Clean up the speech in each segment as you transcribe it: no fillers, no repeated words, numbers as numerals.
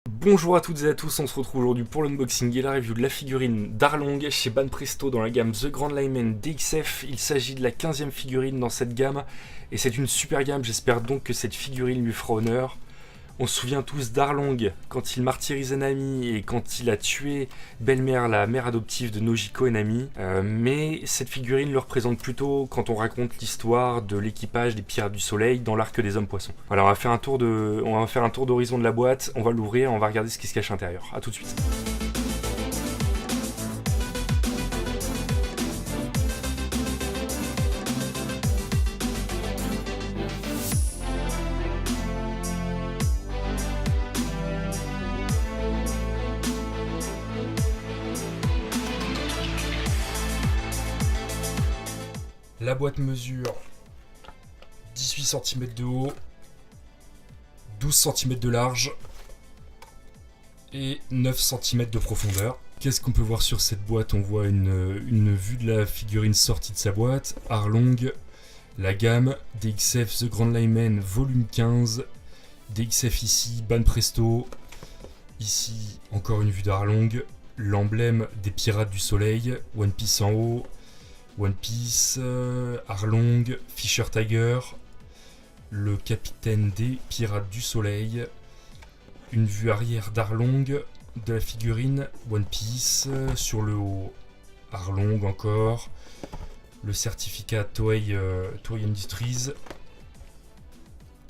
Bonjour à toutes et à tous, on se retrouve aujourd'hui pour l'unboxing et la review de la figurine d'Arlong chez Banpresto dans la gamme The Grand Lineman DXF. Il s'agit de la 15e figurine dans cette gamme et c'est une super gamme, j'espère donc que cette figurine lui fera honneur. On se souvient tous d'Arlong quand il martyrise Nami et quand il a tué Belle-Mère, la mère adoptive de Nojiko et Nami. Mais cette figurine le représente plutôt quand on raconte l'histoire de l'équipage des Pirates du Soleil dans l'arc des Hommes-Poissons. Voilà, on va faire un tour d'horizon de la boîte, on va l'ouvrir, on va regarder ce qui se cache à l'intérieur. A tout de suite. La boîte mesure 18 cm de haut, 12 cm de large et 9 cm de profondeur. Qu'est-ce qu'on peut voir sur cette boîte? On voit une vue de la figurine sortie de sa boîte. Arlong, la gamme, DXF The Grand Lineman volume 15, DXF ici, Banpresto. Ici, encore une vue d'Arlong, l'emblème des Pirates du Soleil, One Piece en haut. One Piece, Arlong, Fisher Tiger, le capitaine des Pirates du Soleil, une vue arrière d'Arlong, de la figurine One Piece, sur le haut Arlong encore, le certificat Toei Industries,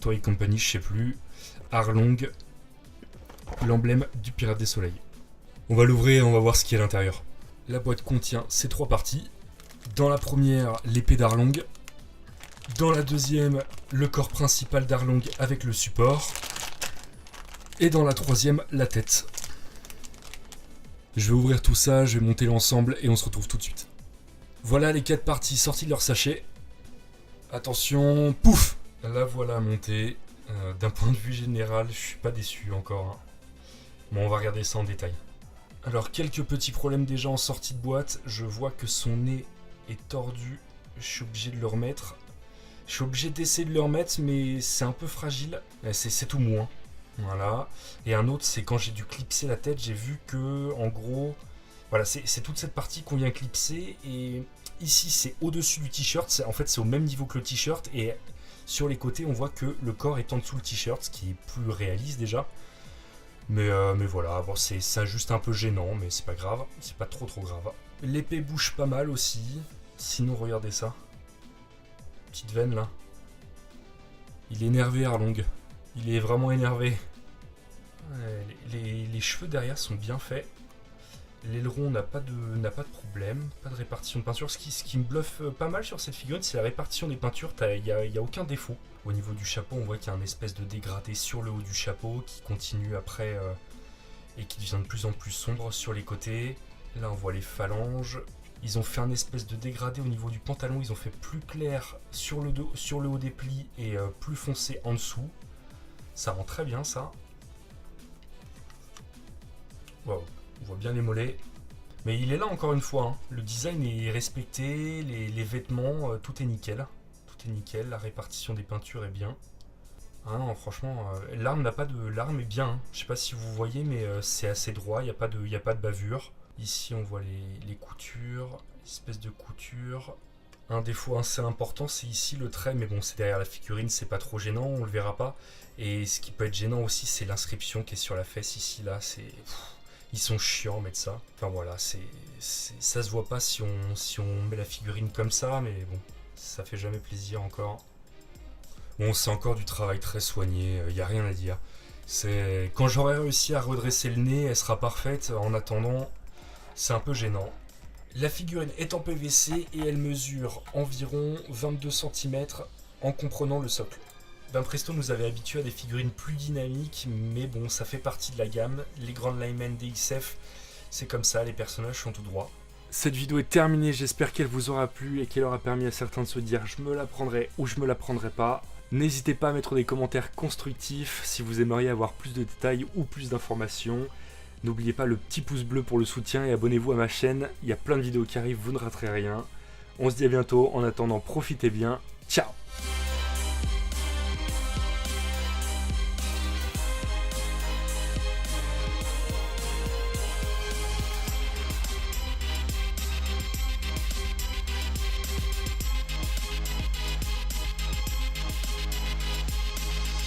Toei Company, je sais plus, Arlong, l'emblème du Pirate des Soleils. On va l'ouvrir et on va voir ce qu'il y a à l'intérieur. La boîte contient ces trois parties. Dans la première, l'épée d'Arlong. Dans la deuxième, le corps principal d'Arlong avec le support. Et dans la troisième, la tête. Je vais ouvrir tout ça, je vais monter l'ensemble et on se retrouve tout de suite. Voilà les 4 parties sorties de leur sachet. Attention, pouf! La voilà montée. D'un point de vue général, je suis pas déçu encore. Bon, on va regarder ça en détail. Alors, quelques petits problèmes déjà en sortie de boîte. Je vois que son nez est tordu, je suis obligé de le remettre. Je suis obligé d'essayer de le remettre, mais c'est un peu fragile. C'est tout mou, hein. Voilà. Et un autre, c'est quand j'ai dû clipser la tête, j'ai vu que, en gros, voilà, c'est toute cette partie qu'on vient clipser. Et ici, c'est au-dessus du t-shirt. En fait, c'est au même niveau que le t-shirt. Et sur les côtés, on voit que le corps est en dessous le t-shirt, ce qui est plus réaliste déjà. Mais voilà, bon, c'est ça juste un peu gênant, mais c'est pas grave, c'est pas trop grave. L'épée bouge pas mal aussi, sinon regardez ça. Petite veine là. Il est énervé Arlong, il est vraiment énervé. Les cheveux derrière sont bien faits. L'aileron n'a pas de problème, pas de répartition de peinture. Ce qui me bluffe pas mal sur cette figurine, c'est la répartition des peintures, il n'y a aucun défaut. Au niveau du chapeau, on voit qu'il y a un espèce de dégradé sur le haut du chapeau qui continue après et qui devient de plus en plus sombre sur les côtés. Là, on voit les phalanges. Ils ont fait un espèce de dégradé au niveau du pantalon. Ils ont fait plus clair sur le haut des plis et plus foncé en dessous. Ça rend très bien, ça. Waouh, on voit bien les mollets. Mais il est là encore une fois. Hein. Le design est respecté, les vêtements, tout est nickel. Nickel, la répartition des peintures est bien. Ah non, franchement, l'arme est bien. Hein. Je sais pas si vous voyez, mais c'est assez droit. Il y a pas de bavure. Ici, on voit les coutures, espèce de couture. Un défaut assez important, c'est ici le trait, mais bon, c'est derrière la figurine, c'est pas trop gênant, on le verra pas. Et ce qui peut être gênant aussi, c'est l'inscription qui est sur la fesse ici, là. Ils sont chiants à mettre ça. Enfin voilà, ça se voit pas si on met la figurine comme ça, mais bon. Ça fait jamais plaisir encore. Bon, c'est encore du travail très soigné, il n'y a rien à dire. Quand j'aurai réussi à redresser le nez, elle sera parfaite. En attendant, c'est un peu gênant. La figurine est en PVC et elle mesure environ 22 cm en comprenant le socle. Banpresto nous avait habitués à des figurines plus dynamiques, mais bon, ça fait partie de la gamme. Les Grand Lineman DXF, c'est comme ça, les personnages sont tout droits. Cette vidéo est terminée, j'espère qu'elle vous aura plu et qu'elle aura permis à certains de se dire je me la prendrai ou je me la prendrai pas. N'hésitez pas à mettre des commentaires constructifs si vous aimeriez avoir plus de détails ou plus d'informations. N'oubliez pas le petit pouce bleu pour le soutien et abonnez-vous à ma chaîne, il y a plein de vidéos qui arrivent, vous ne raterez rien. On se dit à bientôt, en attendant profitez bien, ciao.